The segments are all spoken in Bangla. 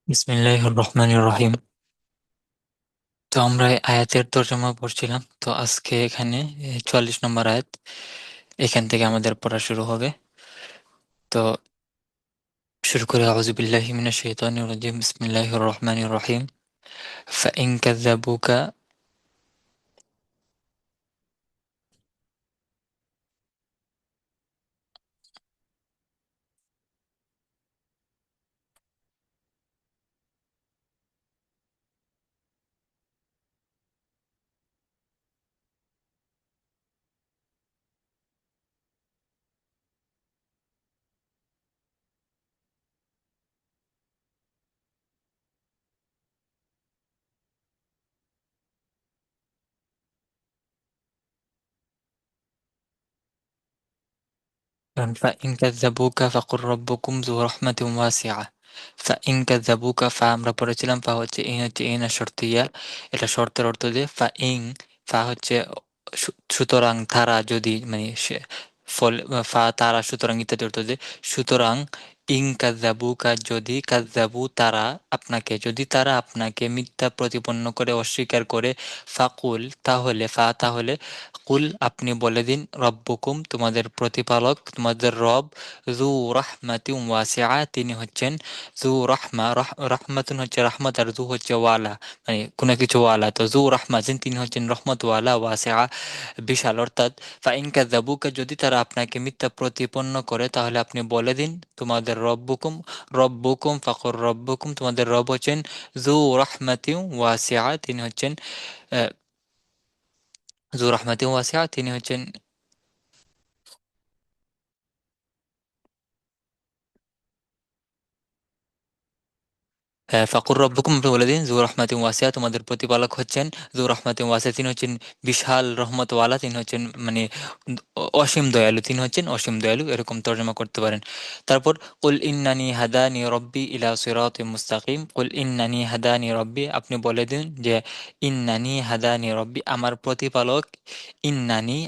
বিসমিল্লাহির রহমানির রহিম। তো আমরা এই আয়াতের তর্জমা পড়ছিলাম। তো আজকে এখানে 44 নম্বর আয়াত, এখান থেকে আমাদের পড়া শুরু হবে। তো শুরু করে আউযু বিল্লাহি মিনাশ শাইতানির রাজিম, বিসমিল্লাহির রহমানির রহিম। ফাইন কাযাবুকা ফাইন কাযাবুকা ফাকুর রাব্বুকুম যু রাহমাতিন ওয়াসিআ। ফাইন কাযাবুকা, ফা আমরা পড়েছিলাম, ফা হচ্ছে ইনা শর্তিয়া। এটা শর্তের অর্থ যে ফাইন, ফা হচ্ছে সুতরাং, তারা যদি, মানে ফলে ফা তারা, সুতরাং ইত্যাদি অর্থ যে সুতরাং, ইন কাযাবুকা যদি, কাযাবু তারা আপনাকে, যদি তারা আপনাকে মিথ্যা প্রতিপন্ন করে, অস্বীকার করে, ফাকুল তাহলে, তাহলে, কুল আপনি বলে দিন, রব্বুকুম তোমাদের প্রতিপালক, তোমাদের রব, যু রাহমাতিন ওয়াসিআ তিনি হচ্ছেন যু রাহমা, রাহমাতুন হচ্ছে রাহমাত, আর যু হচ্ছে ওয়ালা, মানে কোনো কিছু ওয়ালা। তো যু রাহমাতিন তিনি হচ্ছেন রহমত ওয়ালা, ওয়াসিআ বিশাল। অর্থাৎ ফাইন কাযাবুকা যদি তারা আপনাকে মিথ্যা প্রতিপন্ন করে, তাহলে আপনি বলে দিন তোমাদের রব্বুকুম, রব্বুকুম ফাকুর রব্বুকুম তোমাদের রব হচ্ছেন যু রাহমাতিন ওয়াসিআ তিনি হচ্ছেন আহ, যু রাহমাতিন ওয়াসিআ তিনি হচ্ছেন ফাকুর রব্বুকুম, আপনি বলে দিন যু রহমাতিন ওয়াসিয়া তোমাদের প্রতিপালক হচ্ছেন যু রহমাতিন ওয়াসিয়া তিনি হচ্ছেন বিশাল রহমত ওয়ালা, তিনি হচ্ছেন মানে অসীম দয়ালু, তিনি হচ্ছেন অসীম দয়ালু, এরকম তর্জমা করতে পারেন। তারপর কুল ইন্নানি হাদানি রব্বি ইলা সিরাতিম মুস্তাকিম, কুল ইন্নানি হাদানি রব্বি আপনি বলে দিন যে ইন্নানি হাদানি রব্বি আমার প্রতিপালক, ইন্নানি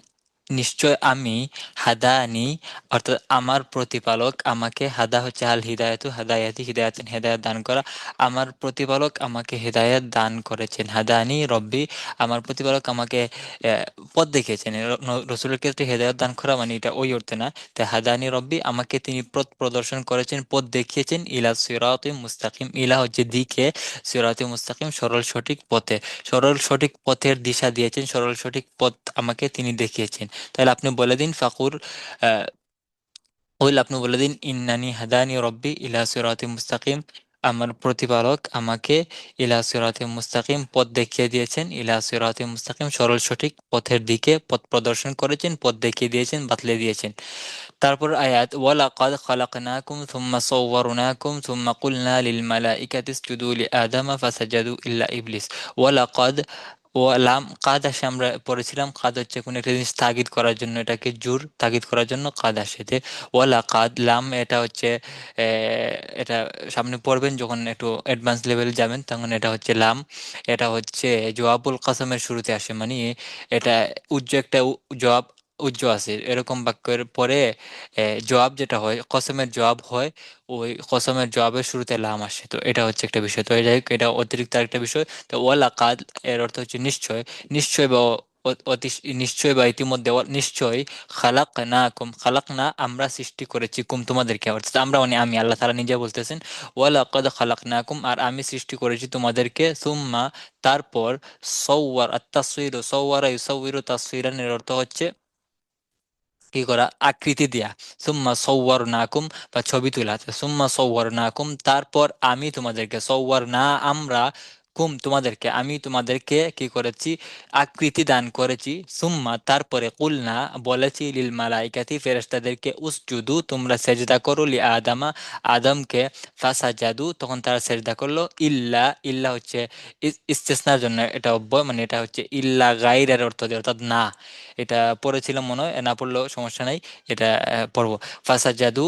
নিশ্চয় আমি, হাদানি অর্থাৎ আমার প্রতিপালক আমাকে, হাদা হচ্ছে আল হিদায়াতু হাদায়াতি হিদায়াতিন হেদায়াত দান করা, আমার প্রতিপালক আমাকে হেদায়াত দান করেছেন, হাদানি রব্বি আমার প্রতিপালক আমাকে পথ দেখিয়েছেন। রসুলের ক্ষেত্রে হেদায়াত দান করা মানে এটা ওই অর্থে না। তাই হাদানি রব্বি আমাকে তিনি পথ প্রদর্শন করেছেন, পথ দেখিয়েছেন, ইলা সিরাতি মুস্তাকিম, ইলা হচ্ছে দিকে, সিরাতি মুস্তাকিম সরল সঠিক পথে, সরল সঠিক পথের দিশা দিয়েছেন, সরল সঠিক পথ আমাকে তিনি দেখিয়েছেন। তাহলে আপনি বলে দিন ফাকুর, ওইল আপনি বলে দিন ইন্নানি হাদানি রব্বি ইলা সিরাতি মুস্তাকিম আমার প্রতিপালক আমাকে ইলা সিরাতি মুস্তাকিম পথ দেখিয়ে দিয়েছেন, ইলা সিরাতি মুস্তাকিম সরল সঠিক পথের দিকে পথ প্রদর্শন করেছেন, পথ দেখিয়ে দিয়েছেন, বাতলে দিয়েছেন। তারপর আয়াত ওয়ালাকাদ খালাকনাকুম সুম্মা সাওয়ারনাকুম সুম্মা কুলনা লিল মালাইকাতি ইসজুদু লিআদামা ফাসাজাদু ইল্লা ইবলিস। ওয়ালাকাদ, ও লাম কাদ আসে, আমরা পড়েছিলাম কাদ হচ্ছে কোনো একটা জিনিস তাগিদ করার জন্য, এটাকে জোর তাগিদ করার জন্য কাদ আসে। যে ওয়ালা কাদ লাম এটা হচ্ছে এটা সামনে পড়বেন যখন একটু অ্যাডভান্স লেভেল যাবেন, তখন এটা হচ্ছে লাম, এটা হচ্ছে জওয়াবুল কাসামের শুরুতে আসে, মানে এটা একটা জবাব আছে এরকম বাক্যের পরে জবাব যেটা হয়, কসমের জবাব হয়, ওই কসমের জবাবের শুরুতে লাম আসে। তো এটা হচ্ছে একটা বিষয়। তো যাই হোক, এটা অতিরিক্ত আরেকটা বিষয়। তো ওয়ালাকাদ এর অর্থ হচ্ছে নিশ্চয়, নিশ্চয় বা অতি নিশ্চয় বা ইতিমধ্যে, নিশ্চয় খালাক না কুম, খালাক না আমরা সৃষ্টি করেছি, কুম তোমাদেরকে, অর্থাৎ আমরা মানে আমি, আল্লাহ তাআলা নিজে বলতেছেন ওয়ালাকাদ খালাক না কুম আর আমি সৃষ্টি করেছি তোমাদেরকে, সুম্মা তারপর, সওয়ার আত তাসয়ির, সওয়ারা ইউসাউয়িরু তাসয়িরান এর অর্থ হচ্ছে কি করা, আকৃতি দেয়া। সুম্মা সওয়ার নাকুম বা ছবি তোলা, সুম্মা সওয়ার নাকুম তারপর আমি তোমাদেরকে, সওয়ার না আমরা, কুম তোমাদেরকে, আমি তোমাদেরকে কি করেছি, আকৃতি দান করেছি। সুম্মা তারপরে, কুলনা বলেছি, লিল মালাইকাতি ফেরেশতাদেরকে, উসজুদু তোমরা সেজদা করো, লি আদামা আদমকে, ফাসাজাদু তখন তারা সেজদা করলো, ইল্লা, ইল্লা হচ্ছে ইস্তেসনার জন্য, এটা অব্যয়, মানে এটা হচ্ছে ইল্লা গাইরের অর্থ দিয়ে, অর্থাৎ না। এটা পড়েছিলাম মনে হয়, না পড়লেও সমস্যা নাই, এটা পড়বো। ফাসাজাদু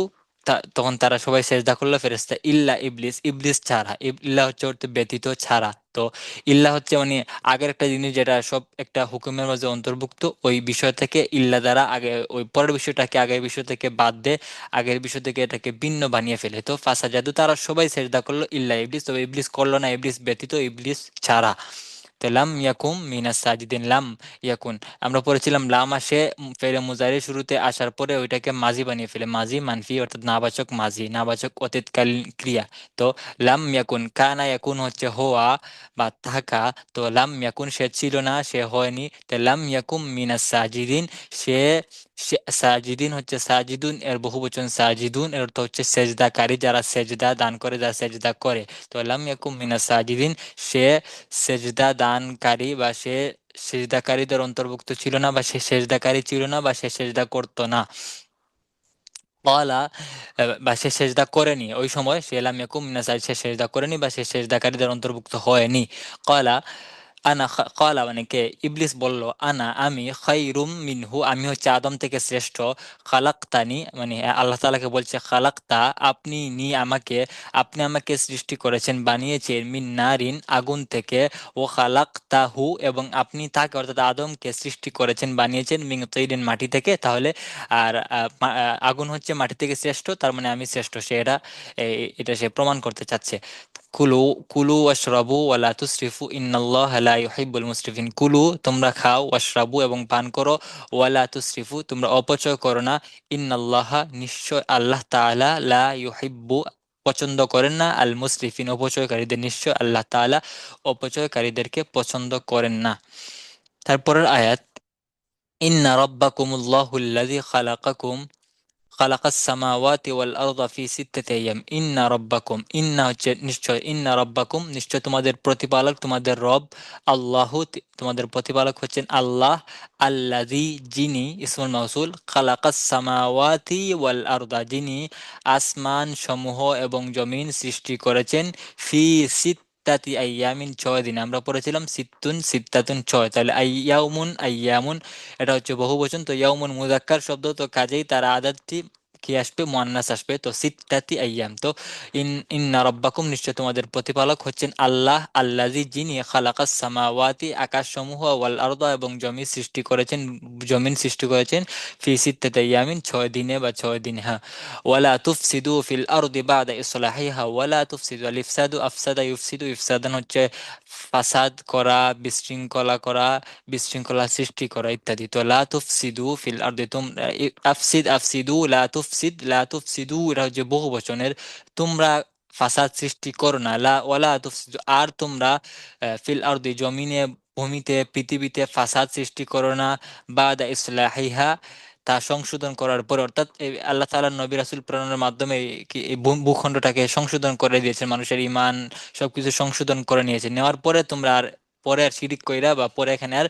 তখন তারা সবাই সেজদা করলো ফেরেশতা ইল্লা ইবলিস, ইবলিস ছাড়া। ইল্লা হচ্ছে অর্থ ব্যতীত, ছাড়া। তো ইল্লা হচ্ছে মানে আগের একটা জিনিস যেটা সব একটা হুকুমের মাঝে অন্তর্ভুক্ত, ওই বিষয় থেকে ইল্লা দ্বারা আগে ওই পরের বিষয়টাকে আগের বিষয় থেকে বাদ দেয়, আগের বিষয় থেকে এটাকে ভিন্ন বানিয়ে ফেলে। তো ফাসাজাদু তারা সবাই সেজদা করলো ইল্লা ইবলিস, তবে ইবলিস করলো না, ইবলিস ব্যতীত, ইবলিস ছাড়া। তো লাম ইয়াকুম মিনাস সাজিদিন, লাম ইয়াকুন, আমরা পড়েছিলাম লাম আসে ফেলে মুজারি শুরুতে আসার পরে ওইটাকে মাজি বানিয়ে ফেলে, মাজি মানফি অর্থাৎ নাবাচক, মাজি নাবাচক অতীতকালীন ক্রিয়া। তো লাম ইয়াকুন, কানা ইয়াকুন হচ্ছে হওয়া বা থাকা। তো লাম ইয়াকুন সে ছিল না, সে হয়নি। তো লাম ইয়াকুম মিনাস সাজিদিন, সে সাজিদিন হচ্ছে সাজিদুন এর বহুবচন, সাজিদুন এর অর্থ হচ্ছে সেজদাকারী, যারা সেজদা দান করে, যারা সেজদা করে। তো লাম ইয়াকুম মিনাস সাজিদিন, সে সেজদা দানকারী বা সে সেজদাকারীদের অন্তর্ভুক্ত ছিল না, বা সে সেজদাকারী ছিল না, বা সে সেজদা করতো না। ক্বালা, বা সে সেজদা করেনি, ওই সময় সে লাম ইয়াকুম মিনাস সাজিদিন, সে সেজদা করেনি বা সে সেজদাকারীদের অন্তর্ভুক্ত হয়নি। ক্বালা, ক্বালা মানে কে, ইবলিস বলল, আমি খায়রুম মিনহু, আমি হচ্ছে আদম থেকে শ্রেষ্ঠ। খালাক্তানি মানে আল্লাহ তাআলাকে বলছে, খালাক্তা আপনি, নি আমাকে, আপনি আমাকে সৃষ্টি করেছেন, বানিয়েছেন, মিন নারিন আগুন থেকে, ও খালাক্তাহু এবং আপনি তাকে অর্থাৎ আদমকে সৃষ্টি করেছেন, বানিয়েছেন, মিন তৈরিন মাটি থেকে। তাহলে আর আগুন হচ্ছে মাটি থেকে শ্রেষ্ঠ, তার মানে আমি শ্রেষ্ঠ, সে এটা সে প্রমাণ করতে চাচ্ছে। কুলু, কুলু ওয়াশরাবু ওয়ালা তুসরিফু ইন্নাল্লাহা লা ইউহিব্বুল মুসরিফিন, কুলু তোমরা খাও, ওয়াশরাবু এবং পান করো, ওয়ালা তুসরিফু তোমরা অপচয় করো না, ইন্নাল্লাহা নিশ্চয় আল্লাহ তাআলা, লা ইউহিব্বু পছন্দ করেন না, আল মুসরিফিন অপচয়কারীদের, নিশ্চয় আল্লাহ তাআলা অপচয়কারীদেরকে পছন্দ করেন না। তারপরের আয়াত, ইন্না রাব্বাকুমুল্লাহুল্লাযী খালাকাকুম, খালাকাস সামাওয়াতি ওয়াল আরদা ফি সিত্তাতি আইয়াম, ইন্না রাব্বাকুম, ইন্না হচ্ছে নিশ্চয়, ইন্না রাব্বাকুম নিশ্চয় তোমাদের প্রতিপালক, তোমাদের রব, আল্লাহু তোমাদের প্রতিপালক হচ্ছেন আল্লাহ, আল্লাযী যিনি, ইসমুল মাউসুল, খালাকাস সামাওয়াতি ওয়াল আরদা যিনি আসমান সমূহ এবং জমিন সৃষ্টি করেছেন, ফি সিত্তাতি আইয়ামিন 6 দিন, আমরা পড়েছিলাম সিত্তুন সিত্তাতুন 6, তাহলে আইয়াউমুন আইয়ামুন এটা হচ্ছে বহুবচন। তো ইয়াউমুন মুযাক্কার শব্দ, তো কাজেই তার আদাতটি কি আসবে, মুয়ান্নাস আসবে। তো সিত্তাতি আইয়াম। তো ইন্না রাব্বাকুম নিশ্চয় তোমাদের প্রতিপালক হচ্ছেন আল্লাহ, আল্লাযী যিনি, খালাকাস সামাওয়াতি আকাশসমূহ, ওয়াল আরদা এবং জমি সৃষ্টি করেছেন, জমিন সৃষ্টি করেছেন, ফি সিত্তাতি আইয়ামিন 6 দিনে বা 6 দিন। হ্যাঁ, ওয়ালা তুফসিদু ফিল আরদি বাদা ইসলাহিহা, ওয়ালা তুফসিদু, আল ইফসাদু আফসাদা ইউফসিদু, ইফসাদান হচ্ছে ফাসাদ করা, বিশৃঙ্খলা করা, বিশৃঙ্খলা সৃষ্টি করা ইত্যাদি। তো লা তুফসিদু ফিল আরদি, তোমরা আফসিদ, আফসিদু, লা তুফসিদ, লা তুফসিদু এটা হচ্ছে বহু বচনের, তোমরা ফাসাদ সৃষ্টি করো না, লা ওয়ালা তুফসিদু আর তোমরা ফিল আরদি জমিনে, ভূমিতে, পৃথিবীতে ফাসাদ সৃষ্টি করো না, বাদা ইসলাহিহা তা সংশোধন করার পর, অর্থাৎ আল্লাহ তাআলা নবী রাসূল প্রেরণের মাধ্যমে এই ভূখণ্ডটাকে সংশোধন করে দিয়েছেন, মানুষের ঈমান সবকিছু সংশোধন করে নিয়েছে, নেওয়ার পরে তোমরা আর পরে আর শিরিক কইরা বা পরে এখানে আর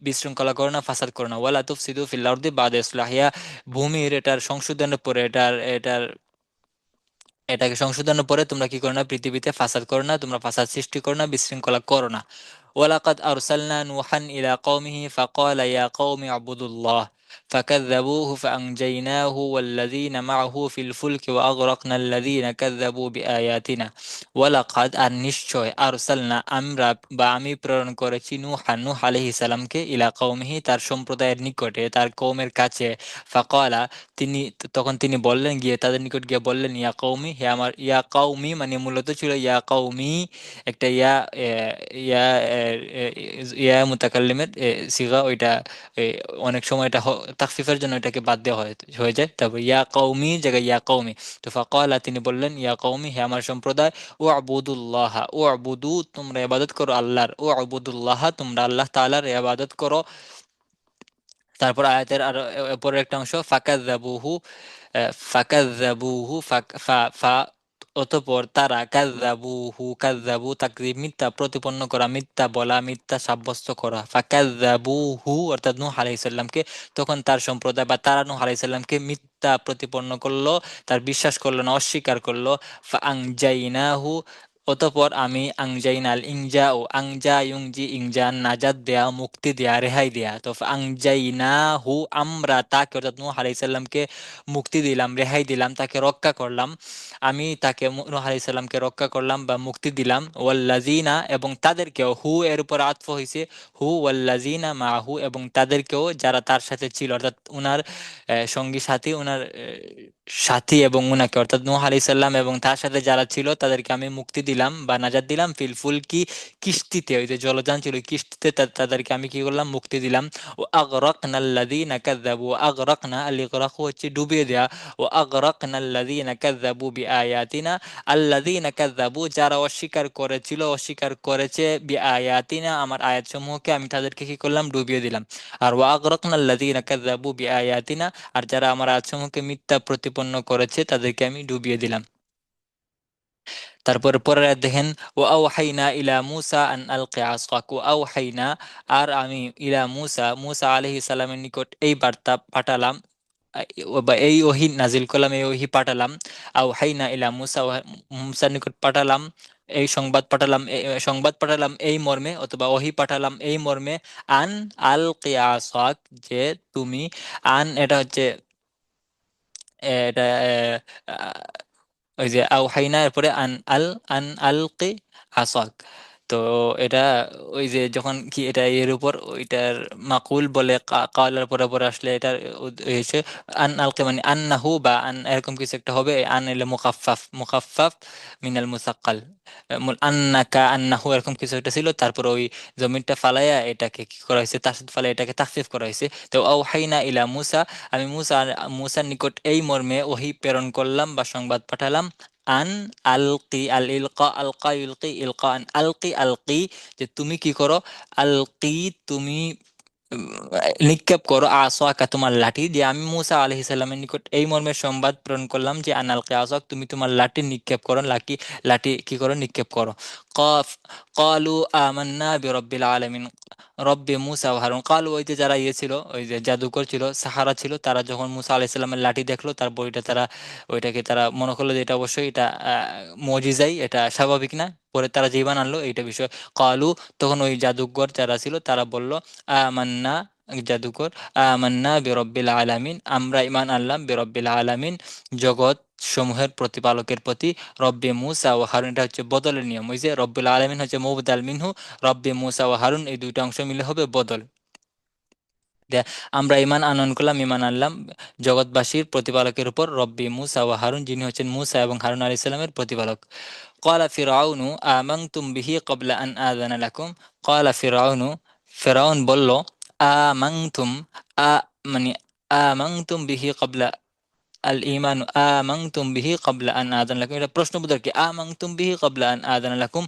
বিশৃঙ্খলা করো না, ফাসাদ করো না। ওয়ালা তুফসিদু ফিল আরদি বাদা ইসলাহিহা, ভূমির এটার সংশোধনের পরে, এটাকে সংশোধনের পরে তোমরা কি করো না, পৃথিবীতে ফাসাদ করো না, তোমরা ফাসাদ সৃষ্টি করো না, বিশৃঙ্খলা করো না। ওয়ালাকাদ আরসালনা নূহান ইলা কওমিহি ফাকালা ইয়া কওমি আবুদুল্লাহ فكذبوه فأنجيناه والذين معه في الفلك وأغرقنا الذين كذبوا بآياتنا ওয়ালাকাদ আর নিশ্চয়, আরসালনা আমরা বা আমি প্রেরণ করেছি, নূহ আলাইহিস সালামকে, ইলা কওমিহি তার সম্প্রদায়ের নিকটে, তার কওমের কাছে, ফাকালা তিনি, তখন তিনি বললেন, গিয়ে তাদের নিকট গিয়ে বললেন, ইয়া কওমি হে আমার, ইয়া কওমি মানে মূলত ছিল ইয়া কওমি, একটা ইয়া ইয়া মুতাকাল্লিমের সিগা, ওইটা এ, অনেক সময় এটা তাখফিফের জন্য এটাকে বাদ দেওয়া হয়ে যায়, তারপর ইয়া কওমি জায়গায় ইয়া কওমি। তো ফাকালা তিনি বললেন, ইয়া কওমি হে আমার সম্প্রদায়, ও আবুদুল্লাহ, ও আবুদু তোমরা ইবাদত করো আল্লাহর, ও আবুদুল্লাহ তোমরা আল্লাহ তাআলার ইবাদত করো। তারপর আয়াতের আর পরের একটা অংশ, ফাকাযযাবুহু, ফাকাযযাবুহু অতঃপর তারা, কাযযাবুহু, কাযযাবু তাকযীব মিথ্যা প্রতিপন্ন করা, মিথ্যা বলা, মিথ্যা সাব্যস্ত করা, ফাকাযযাবুহু অর্থাৎ নূহ আলাইহিস সালামকে, তখন তার সম্প্রদায় বা তারা নূহ আলাইহিস সালামকে মিথ্যা প্রতিপন্ন করলো, তার বিশ্বাস করলো না, অস্বীকার করলো। ফাআনজাইনাহু অতঃপর আমি আংজাইনাল ইংজা ও আংজা ইংজি ইংজান নাজাত দেয়া, মুক্তি দেয়া, রেহাই দেয়া। তো আংজাইনা হু, আমরা তাকে অর্থাৎ নূহ আলাইহিস সালামকে মুক্তি দিলাম, রেহাই দিলাম, তাকে রক্ষা করলাম। আমি তাকে নূহ আলাইহিস সালামকে রক্ষা করলাম বা মুক্তি দিলাম। ওয়াল্লাযিনা, এবং তাদেরকেও, হু এর উপর আতফ হইছে, হু ওয়াল্লাযিনা মাহু, এবং তাদেরকেও যারা তার সাথে ছিল, অর্থাৎ উনার সঙ্গী সাথী, উনার সাথী এবং উনাকে অর্থাৎ নূহ আলাইহিস সালাম এবং তার সাথে যারা ছিল তাদেরকে আমি মুক্তি দিলাম বা নাজাত দিলাম। ফিল ফুলকি, কিস্তিতে, ওই যে জলযান ছিল কিস্তিতে, তাদেরকে আমি কি করলাম, মুক্তি দিলাম। ও আগরাকনা আল্লাযীনা কাযাবু, আগরাকনা, আল ইগরাক হচ্ছে ডুবিয়ে দেয়া। ও আগরাকনা আল্লাযীনা কাযাবু বিআয়াতিনা, আল্লাযীনা কাযাবু, যারা অস্বীকার করেছিল, অস্বীকার করেছে, বিআয়াতিনা, আমার আয়াতসমূহকে, আমি তাদেরকে কি করলাম, ডুবিয়ে দিলাম। আর ওয়া আগরাকনা আল্লাযীনা কাযাবু বিআয়াতিনা, আর যারা আমার আয়াতসমূহকে মিথ্যা প্রতিপন্ন করেছে তাদেরকে আমি ডুবিয়ে দিলাম। তারপর পরের আয়াত দেখেন, ও আওহাইনা ইলা মুসা আন আলকি আসাক, ও আওহাইনা, আর আমি ইলা মুসা, মুসা আলাইহিস সালামের নিকট এই বার্তা পাঠালাম, বা এই ওহী নাজিল করলাম, এই ওহী পাঠালাম। আওহাইনা ইলা মুসা, মুসার নিকট পাঠালাম, এই সংবাদ পাঠালাম, সংবাদ পাঠালাম এই মর্মে, অথবা ওহী পাঠালাম এই মর্মে, আন আলকি আসাক, যে তুমি, আন এটা হচ্ছে এটা ওই যে আওহাইনা এরপরে আন আলকি আসাক। তো এটা ওই যে যখন কি এটা এর উপর ওইটার মাকুল বলে কালার পরে পরে আসলে এটার হয়েছে আন আলকি, মানে আন্নাহু বা আন এরকম কিছু একটা হবে। আন এলে মুখাফফাফ, মুখাফফাফ মিনাল মুসাক্কাল, আন্নাকা আন্নাহু এরকম কিছু একটা ছিল। তারপর ওই জমিনটা ফালাইয়া এটাকে কি করা হয়েছে, তার সাথে ফালাইয়া এটাকে তাখফিফ করা হয়েছে। তো আওহাইনা ইলা মুসা, আমি মুসার নিকট এই মর্মে ওহী প্রেরণ করলাম বা সংবাদ পাঠালাম, আন আলকি, আল ইলকা, আলকা ইলকি, ইলকা, আন আলকি, আলকি, যে তুমি কি করো, আলকি, তুমি উম, নিক্ষেপ করো, আসাকা, তোমার লাঠি। যে আমি মুসা আলাইহিস সালামের নিকট এই মর্মে সংবাদ প্রেরণ করলাম যে আন আলকি আসাক, তুমি তোমার লাঠি নিক্ষেপ করো, লাঠি, লাঠি কি করো, নিক্ষেপ করো। কফ, কালু আমান্না বিরব্বিল আলামিন, রব্বে মুসা ও হারুন। কালু, ওই যে যারা ইয়ে ছিল, ওই যে জাদুকর ছিল, সাহারা ছিল, তারা যখন মুসা আলাইহিস সালামের লাঠি দেখলো, তারপর ওইটা তারা, ওইটাকে তারা মনে করলো যে এটা অবশ্যই এটা মজিজাই, এটা স্বাভাবিক না। পরে তারা যে ঈমান আনলো এইটা বিষয়। কালু, তখন ওই জাদুকর যারা ছিল তারা বলল, আমান্না, জাদুকর, আমান্না বিরব্বিল আলামিন, আমরা ঈমান আনলাম, বিরব্বিল আলামিন, জগৎ সমূহের প্রতিপালকের প্রতি, রব্বে মুসা ও হারুন। এটা হচ্ছে বদলের নিয়ম, ওই যে রব্বুল আলামিন হচ্ছে মুবদাল মিনহু, রব্বে মুসা ও হারুন এই দুইটা অংশ মিলে হবে বদল। দে- আমরা ইমান আনয়ন করলাম, ইমান আনলাম জগৎবাসীর প্রতিপালকের উপর, রব্বি মুসা ও হারুন, যিনি হচ্ছেন মুসা এবং হারুন আলাইহিস সালামের প্রতিপালক। ক্বালা ফিরআউনু আমানতুম বিহি ক্বাবলা আন আযানা লাকুম, ক্বালা ফিরআউনু, ফিরআউন বলল, আমানতুম, আ মানে আমানতুম বিহি ক্বাবলা, আল ঈমান আমানতুম বিহি ক্বাবলা আন আযানা লাকুম, এটা প্রশ্নবোধক, কি আমানতুম বিহি ক্বাবলা আন আযানা লাকুম,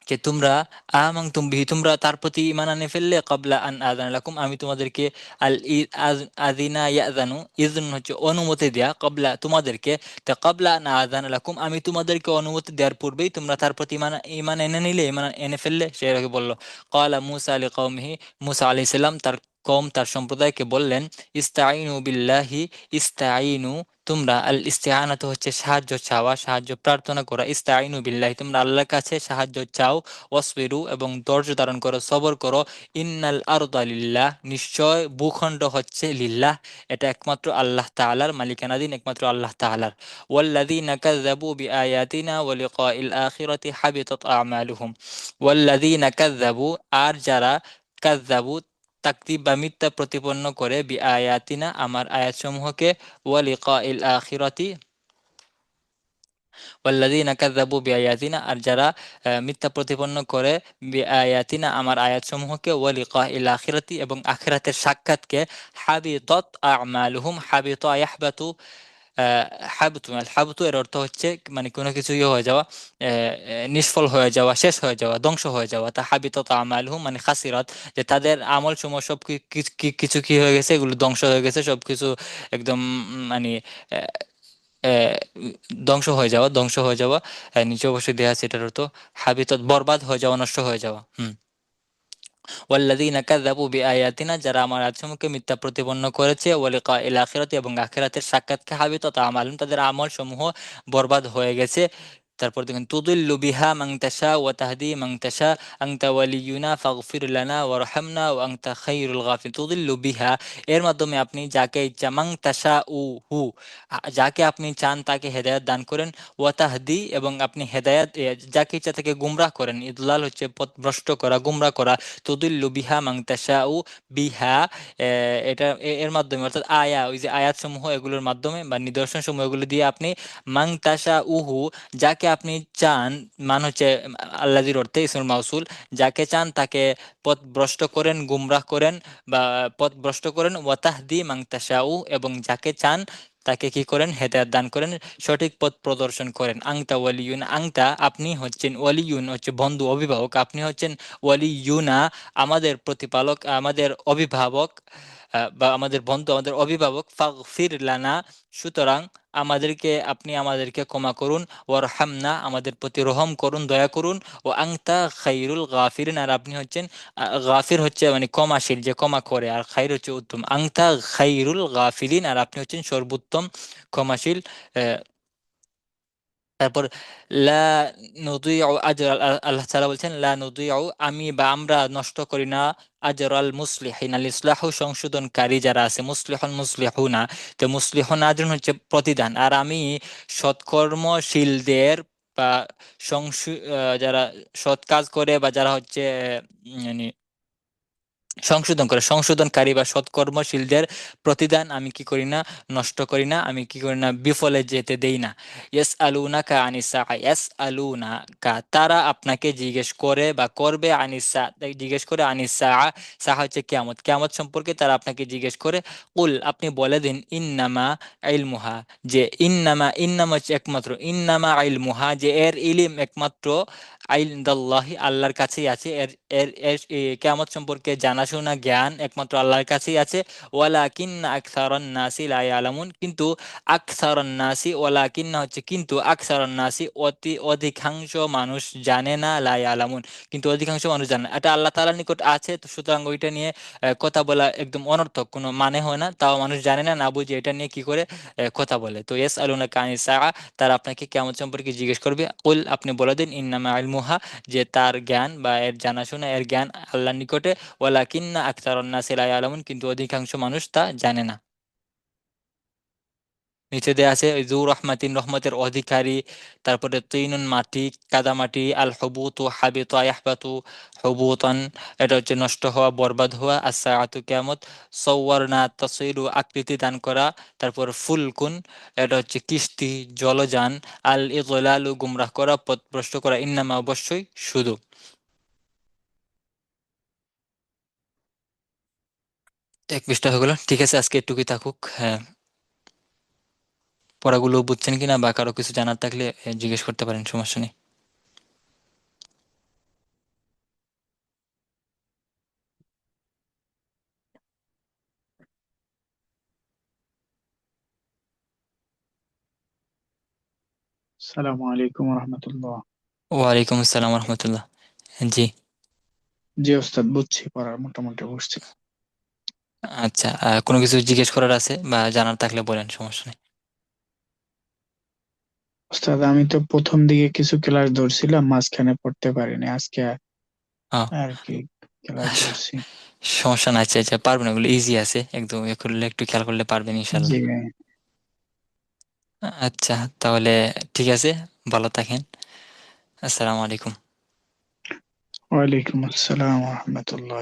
যে তোমরা, আমাং বিহি, তোমরা তার প্রতি ঈমান আনে ফেললে, ক্বাবলা আন আযানা লাকুম, আমি তোমাদেরকে, আল আযিনা ইয়াযানু, ইযন হচ্ছে অনুমতি দেয়া, ক্বাবলা তোমাদেরকে, তা ক্বাবলা আন আযানা লাকুম, আমি তোমাদেরকে অনুমতি দেওয়ার পূর্বেই তোমরা তার প্রতি ঈমান, ঈমান এনে নিলে, ঈমান এনে ফেললে, সে এরকম বলল। ক্বালা মূসা লিকাওমিহি, মূসা আলাইহিস সালাম তার কওম, তার সম্প্রদায়কে বললেন, ইস্তাঈনু বিল্লাহি, ইস্তাঈনু, তোমরা, আল ইস্তিআনাতু হচ্ছে সাহায্য চাওয়া, সাহায্য প্রার্থনা করা, ইস্তাঈনু বিল্লাহি, তোমরা আল্লাহর কাছে সাহায্য চাও, ওয়াসবিরু, এবং ধৈর্য ধারণ করো, সবর করো, ইন্নাল আরদা লিল্লাহ, নিশ্চয় ভূখণ্ড হচ্ছে লিল্লাহ, এটা একমাত্র আল্লাহ তাআলার মালিকানাধীন, একমাত্র আল্লাহ তাআলার। ওয়াল্লাযীনা কাযযাবু বিআয়াতিনা ওয়া লিকাইল আখিরাতি হাবিতাত আমালুহুম, ওয়াল্লাযীনা কাযযাবু, আর যারা, কাযযাবু তাকযীব বা মিথ্যা প্রতিপন্ন করে, বিআয়াতিনা আমার আয়াতসমূহকে, ওয়া লিকাইল আখিরাতি, ওয়াল্লাযীনা কাযযাবু বিআয়াতিনা, আর যারা মিথ্যা প্রতিপন্ন করে, বিআয়াতিনা আমার আয়াতসমূহকে, ওয়া লিকাইল আখিরাতি এবং আখিরাতের সাক্ষাৎকে, হাবিতাত আমালুহুম, হাবিতা ইয়াহবাতু, আহ, হাবতু, হাবতু এর অর্থ হচ্ছে মানে কোনো কিছু ইয়ে হয়ে যাওয়া, নিষ্ফল হয়ে যাওয়া, শেষ হয়ে যাওয়া, ধ্বংস হয়ে যাওয়া। তা হাবিতাত আমালুহুম মানে খাসিরাত, যে তাদের আমল সমূহ সব কিছু কি হয়ে গেছে, এগুলো ধ্বংস হয়ে গেছে সবকিছু, একদম মানে আহ, ধ্বংস হয়ে যাওয়া, ধ্বংস হয়ে যাওয়া। নিচে অবশ্যই দেয়া আছে এটার অর্থ, হাবিতত বরবাদ হয়ে যাওয়া, নষ্ট হয়ে যাওয়া। ওয়াল্লাযীনা কাযযাবু বিআয়াতিনা, যারা আমার আয়াতসমূহকে মিথ্যা প্রতিপন্ন করেছে, ওয়া লিকাইল আখিরাতি এবং আখিরাতের সাক্ষাৎকে, হাবিতত আমালুহুম তাদের আমল সমূহ বরবাদ হয়ে গেছে। তারপর দেখেন তুদিল্লু বিহা মান তাশা ওয়া তাহদি মান তাশা আনতা ওয়ালিয়ুনা ফাগফির লানা ওয়ারহামনা ওয়া আনতা খায়রুল গাফির। তুদিল্লু বিহা, এর মাধ্যমে আপনি যাকে ইচ্ছা, মান তাশা উ হু, যাকে আপনি চান তাকে হেদায়েত দান করেন, ওয়া তাহদি, এবং আপনি হেদায়েত যাকে ইচ্ছা তাকে গুমরাহ করেন। ইদলাল হচ্ছে পথভ্রষ্ট করা, গুমরাহ করা। তুদিল্লু বিহা মান তাশা উ বিহা, এটা এর মাধ্যমে, অর্থাৎ ওই যে আয়াত সমূহ, এগুলোর মাধ্যমে বা নিদর্শন সমূহ, এগুলো দিয়ে আপনি মান তাশা উহু, যাকে আপনি চান, মান হচ্ছে আল্লাযির অর্থে ইসমুল মাউসুল, যাকে চান তাকে পথভ্রষ্ট করেন, গুমরাহ করেন বা পথভ্রষ্ট করেন। ওয়াতাহদি মান তাশাউ, এবং যাকে চান তাকে কি করেন, হেদায়েত দান করেন, সঠিক পথ প্রদর্শন করেন। আংতা ওয়ালিয়ুন, আংতা আপনি হচ্ছেন, ওয়ালিয়ুন হচ্ছে বন্ধু, অভিভাবক, আপনি হচ্ছেন ওয়ালিয়ুনা আমাদের প্রতিপালক, আমাদের অভিভাবক, বা আমাদের বন্ধু, আমাদের অভিভাবক। ফাগফির লানা, সুতরাং আপনি আমাদেরকে ক্ষমা করুন। ওয়ারহামনা, আমাদের প্রতি রহম করুন, দয়া করুন। ও আংতা খাইরুল গাফিরিন, আর আপনি হচ্ছেন, গাফির হচ্ছে মানে ক্ষমাশীল, যে ক্ষমা করে, আর খাইর হচ্ছে উত্তম। আংতা খাইরুল গাফিলিন, আর আপনি হচ্ছেন সর্বোত্তম ক্ষমাশীল। আহ, তারপর লা নুদিউ আজর, আল্লাহ তাআলা বলছেন লা নুদিউ, আমি বা আমরা নষ্ট করি না, আজর আল মুসলিহিন, আল ইসলাহু সংশোধনকারী যারা আছে, মুসলিহুন মুসলিহুনা, তো মুসলিহুন আজরুন হচ্ছে প্রতিদান, আর আমি সৎকর্মশীলদের বা যারা সৎ কাজ করে বা যারা হচ্ছে মানে সংশোধনকারী বা সৎকর্মশীলদের প্রতিদান আমি কি করি না, নষ্ট করি না, আমি কি করি না, বিফলে যেতে দেই না। ইয়াস আলুনাকা আনিসা, ইয়াস আলুনাকা, তারা আপনাকে জিজ্ঞেস করে বা করবে, আনিসা জিজ্ঞেস করে, আনিসা সা হচ্ছে কিয়ামত, কিয়ামত সম্পর্কে তারা আপনাকে জিজ্ঞেস করে। কুল, আপনি বলে দিন, ইন্নামা ইলমুহা, যে ইন্নামা হচ্ছে একমাত্র, ইন্নামা ইলমুহা, যে এর ইলিম একমাত্র ইনদাল্লাহি, আল্লাহর কাছেই আছে, এর এর এর কিয়ামত সম্পর্কে জানাশোনা জ্ঞান একমাত্র আল্লাহর কাছেই আছে। ওয়ালাকিন্না আকসারান নাসি লা ইয়ালামুন, কিন্তু আকসারান নাসি, ওয়ালাকিন্না হচ্ছে কিন্তু, আকসারান নাসি অধিকাংশ মানুষ জানে না, লা ইয়ালামুন, কিন্তু অধিকাংশ মানুষ জানে না। এটা আল্লাহ তাআলার নিকট আছে, তো সুতরাং ওইটা নিয়ে কথা বলা একদম অনর্থক, কোনো মানে হয় না, তাও মানুষ জানে না, না বুঝে এটা নিয়ে কি করে কথা বলে। তো ইয়াসআলুনাকা আনিস সাআ, তারা আপনাকে কিয়ামত সম্পর্কে জিজ্ঞেস করবে। কুল, আপনি বলে দিন, ইন্নামা ইলমুহা, যে তার জ্ঞান বা এর জানাশোনা, এর জ্ঞান আল্লাহর নিকটে। ওয়ালাকিন্না আকতারান নাসি লা ইয়ালামুন, কিন্তু অধিকাংশ মানুষ তা জানে না। নিচে দেয়া আছে ওই যু রহমাতিন, রহমতের অধিকারী। তারপরে তিনুন, মাটি, কাদা মাটি। আল হুবুতু হাবিতু ইয়াহবাতু হুবুতান, এটা হচ্ছে নষ্ট হওয়া, বরবাদ হওয়া। আস-সাআতু কিয়ামত। সাওয়ারনা তাসইরু, আকৃতি দান করা। তারপর ফুলকুন, এটা হচ্ছে কিস্তি, জলযান। আল ইদলালু, গুমরাহ করা, পথভ্রষ্ট করা। ইন্নামা, অবশ্যই, শুধু। এক পৃষ্ঠা হয়ে গেল, ঠিক আছে, আজকে এটুকুই থাকুক। হ্যাঁ, পড়াগুলো বুঝছেন কিনা বা কারো কিছু জানার থাকলে জিজ্ঞেস করতে পারেন, সমস্যা নেই। আসসালামু আলাইকুম রহমতুল্লাহ। ওয়ালাইকুম আসসালাম রহমতুল্লাহ। জি। জি ওস্তাদ, বুঝছি, পড়ার মোটামুটি বুঝছি। আচ্ছা, কোনো কিছু জিজ্ঞেস করার আছে বা জানার থাকলে বলেন, সমস্যা নেই। ওস্তাদ, আমি তো প্রথম দিকে কিছু ক্লাস ধরছিলাম, মাঝখানে পড়তে পারিনি, আজকে আহ, আর কি ক্লাস ধরছি। সমস্যা নাই, আচ্ছা আচ্ছা, পারবেন, এগুলো ইজি আছে একদম, এ করলে একটু খেয়াল করলে পারবেন ইনশাল্লাহ। জি। আচ্ছা, তাহলে ঠিক আছে, ভালো থাকেন। আসসালামু আলাইকুম। ওয়ালাইকুম আসসালাম রহমতুল্লাহ।